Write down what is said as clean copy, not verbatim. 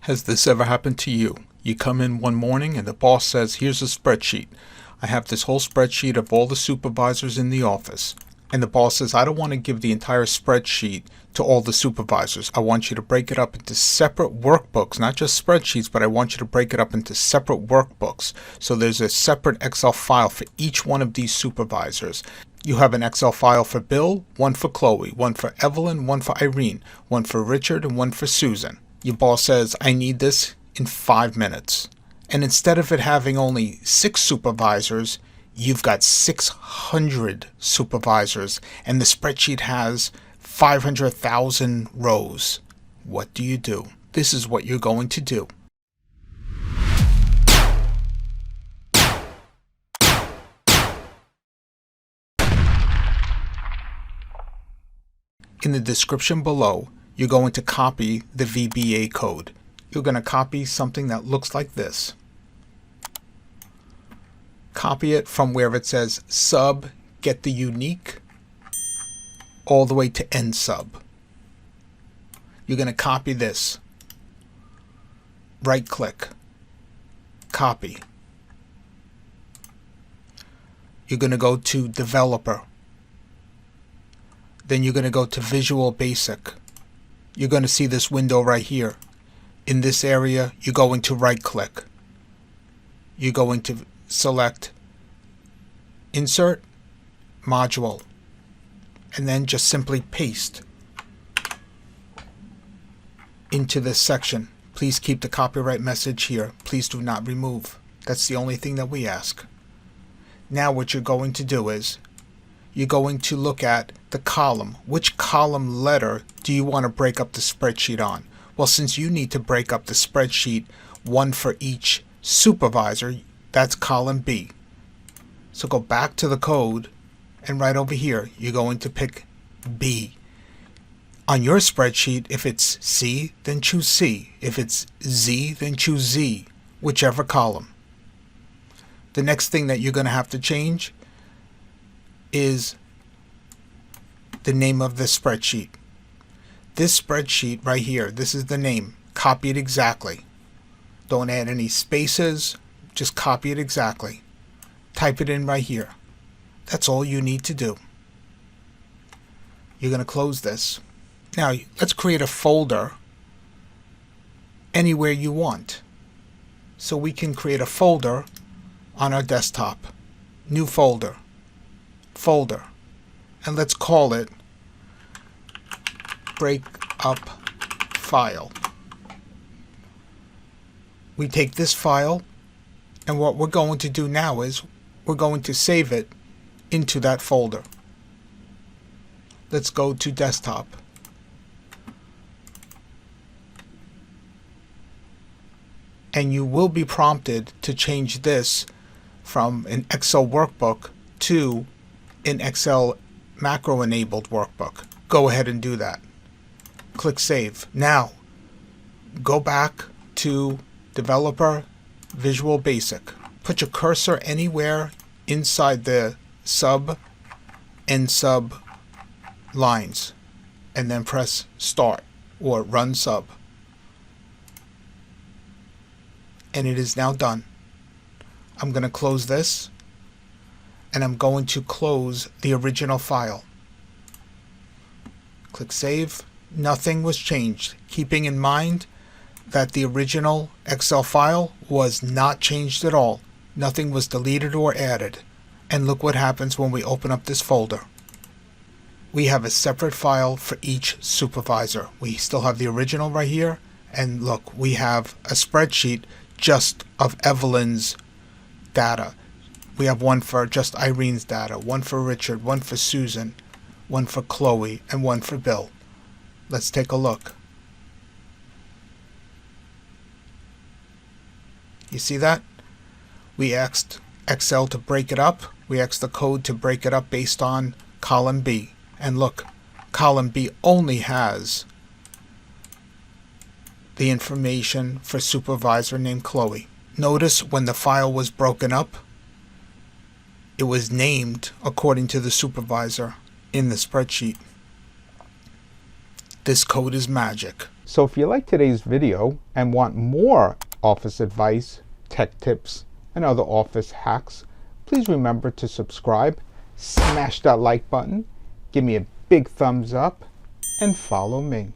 Has this ever happened to you? You come in one morning and the boss says, here's a spreadsheet. I have this whole spreadsheet of all the supervisors in the office. And the boss says, I don't want to give the entire spreadsheet to all the supervisors. I want you to break it up into separate workbooks, not just spreadsheets, but I want you to break it up into separate workbooks. So there's a separate Excel file for each one of these supervisors. You have an Excel file for Bill, one for Chloe, one for Evelyn, one for Irene, one for Richard, and one for Susan. Your boss says, I need this in 5 minutes. And instead of it having only 6 supervisors, you've got 600 supervisors, and the spreadsheet has 500,000 rows. What do you do? This is what you're going to do. In the description below, you're going to copy the VBA code. You're going to copy something that looks like this. Copy it from where it says sub getUnique all the way to end sub. You're going to copy this. Right click. Copy. You're going to go to developer. Then you're going to go to Visual Basic. You're going to see this window right here. In this area, you're going to right click. You're going to select Insert Module, and then just simply paste into this section. Please keep the copyright message here. Please do not remove. That's the only thing that we ask. Now what you're going to do is you're going to look at the column. Which column letter do you want to break up the spreadsheet on? Well, since you need to break up the spreadsheet, one for each supervisor, that's column B. So go back to the code, and right over here, you're going to pick B. On your spreadsheet, if it's C, then choose C. If it's Z, then choose Z, whichever column. The next thing that you're going to have to change is the name of the spreadsheet. This spreadsheet right here, this is the name. Copy it exactly. Don't add any spaces, just copy it exactly. Type it in right here. That's all you need to do. You're going to close this. Now let's create a folder anywhere you want. So we can create a folder on our desktop. New folder. Folder. And let's call it Break Up File. We take this file, and what we're going to do now is we're going to save it into that folder. Let's go to desktop. And you will be prompted to change this from an Excel workbook to an Excel macro enabled workbook. Go ahead and do that. Click Save. Now go back to Developer, Visual Basic. Put your cursor anywhere inside the sub and sub lines, and then press Start or Run Sub. And it is now done. I'm going to close this, and I'm going to close the original file. Click Save. Nothing was changed, keeping in mind that the original Excel file was not changed at all. Nothing was deleted or added. And look what happens when we open up this folder. We have a separate file for each supervisor. We still have the original right here, and look, we have a spreadsheet just of Evelyn's data. We have one for just Irene's data, one for Richard, one for Susan, one for Chloe, and one for Bill. Let's take a look. You see that? We asked Excel to break it up. We asked the code to break it up based on column B. And look, column B only has the information for supervisor named Chloe. Notice when the file was broken up, it was named according to the supervisor in the spreadsheet. This code is magic. So if you like today's video and want more office advice, tech tips, and other office hacks, please remember to subscribe, smash that like button, give me a big thumbs up, and follow me.